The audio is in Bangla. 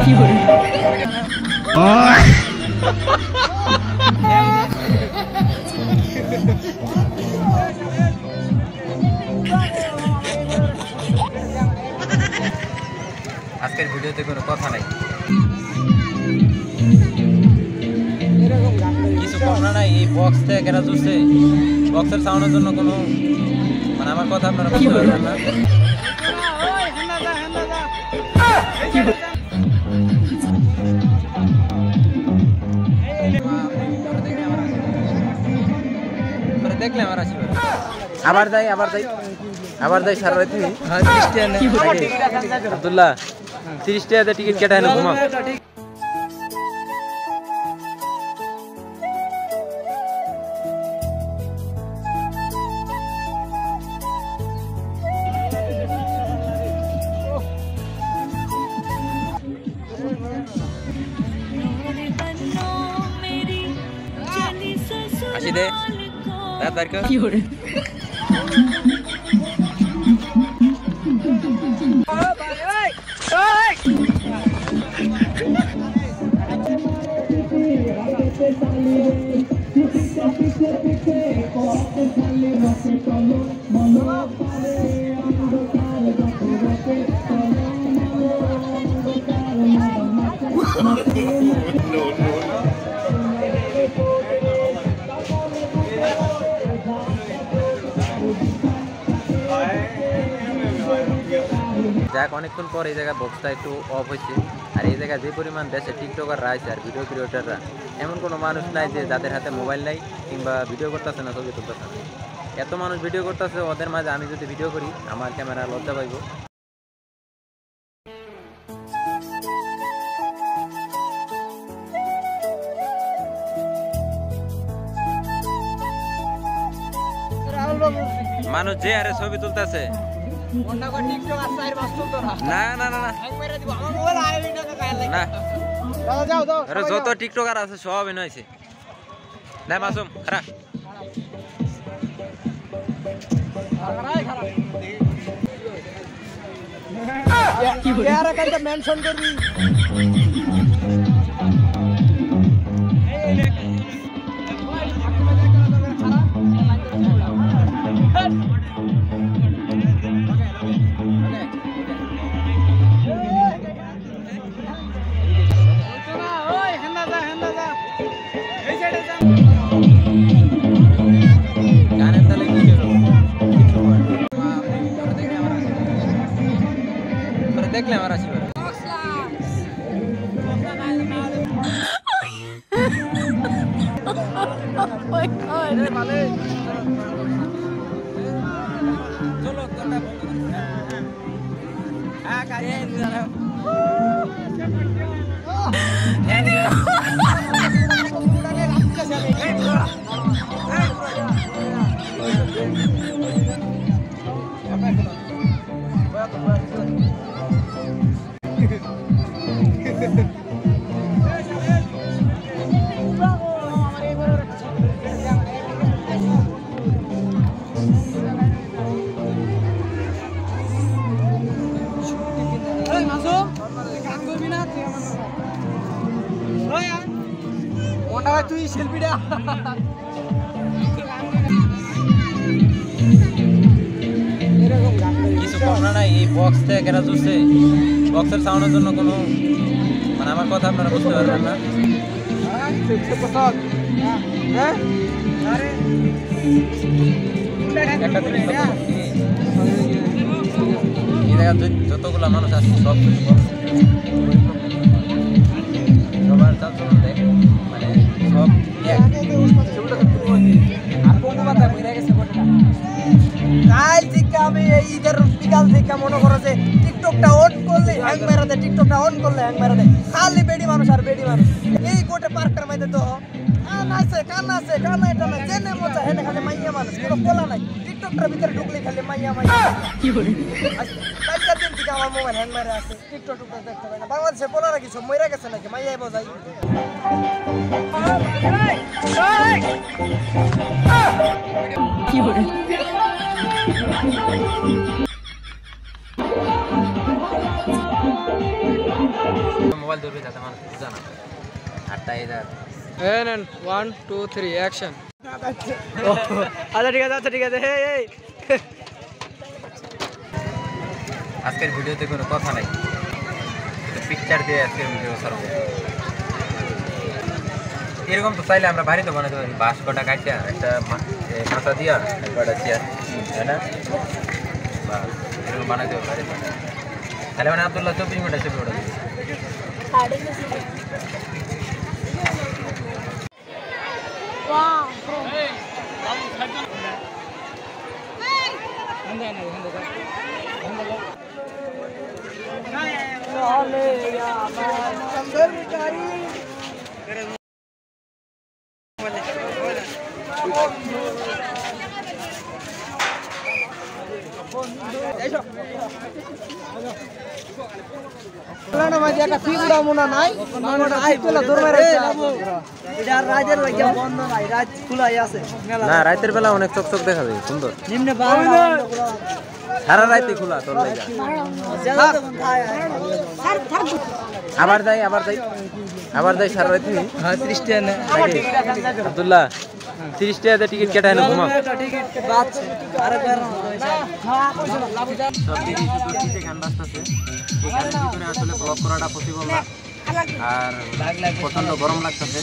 আজকের ভিডিওতে কোনো কথা নাই, কিছু কমনা নাই। এই বক্স থেকে কেনা চলছে, বক্সের সাউন্ডের জন্য কোনো মানে আমার কথা আপনারা বুঝতে পারবেন না। দেখলে আমার আসবে আবার যাই সারা রাত আব্দুল্লাহ 30 টাকা টিকিট কেটে এনে ঘুমাও। আসি দে রাত বার কর। যাক অনেকক্ষণ পর এই জায়গায় বক্সটা একটু অফ হয়েছে। আর এই জায়গায় যে পরিমাণ দেশে টিকটকাররা আছে আর ভিডিও ক্রিয়েটাররা, এমন কোনো মানুষ নাই যে যাদের হাতে মোবাইল নাই কিংবা ভিডিও করতেছে না, ছবি তুলতেছে না। এত মানুষ ভিডিও করতেছে, ওদের মাঝে আমি যদি ভিডিও করি আমার ক্যামেরা লজ্জা পাইব। মানুষ যে আরে ছবি তুলতেছে যত টিকটকার আছে সব এনে হয়েছে না মাসুম খারাপ মেনশন করবি। দেখলে আমার আসবে তুই সেলফিটা কিছু কমনা নাই। এই বক্স থেকে কেনা চলছে, বক্সের সাউন্ডের জন্য কোনো মানে আমার কথা আপনারা বুঝতে পারবেন না। একটা জিনিস এই জায়গায় যতগুলো মানুষ আছে সব সবার চালচলন দেখ মানে সব কাল থেকে আমি ঈদের বিকাল থেকে মনে করো যে টিকটকটা অন করলে হ্যাং মেরা দেয়, টিকটকটা অন করলে হ্যাং মেরা দেয়। খালি বেডি মানুষ আর বেডি মানুষ। এই কোটে পার্কের মধ্যে তো কানা এটা না জেনে মজা হেনে খালি মাইয়া মানুষ, কোনো বলা নাই। টিকটকটার ভিতরে ঢুকলে খালি মাইয়া কি বলি কালকার দিন থেকে আমার মোবাইল হ্যাং মেরে আছে, টিকটক দেখতে পাই না। বাংলাদেশে বলার কি সব মইরা গেছে নাকি, মাইয়াই বোঝাই। কি বলি মোবাইল ধরবে যাতে মানুষ বুঝা না আটটা এদার নেন 1 2 3 অ্যাকশন আচ্ছা ঠিক আছে এই আজকের ভিডিওতে কোনো কথা নাই কিন্তু পিকচার দিয়ে আজকের ভিডিও ছাড়বো এরকম তো চাইলে আমরা বাড়িতে বানাতে পারি বাঁশ কটা কাটিয়া একটা মাথা দিয়া কটা চেয়ার তাই না বা এরকম বানাতে পারি তাহলে মানে আব্দুল্লাহ 24 মিনিট ছবি ওটা না রাতের বেলা অনেক চকচক দেখা যায় সুন্দর সারা রাতে খোলা তোর লাগা আবার যাই সারা রাতে হ্যাঁ 30 টাকা না আব্দুল্লাহ 30 টাকাতে টিকিট কেটে না ঘুমা সব দিদি শুধু গান বাজতেছে এই গানের ভিতরে আসলে ব্লগ করাটা পসিবল না আর প্রচন্ড গরম লাগতেছে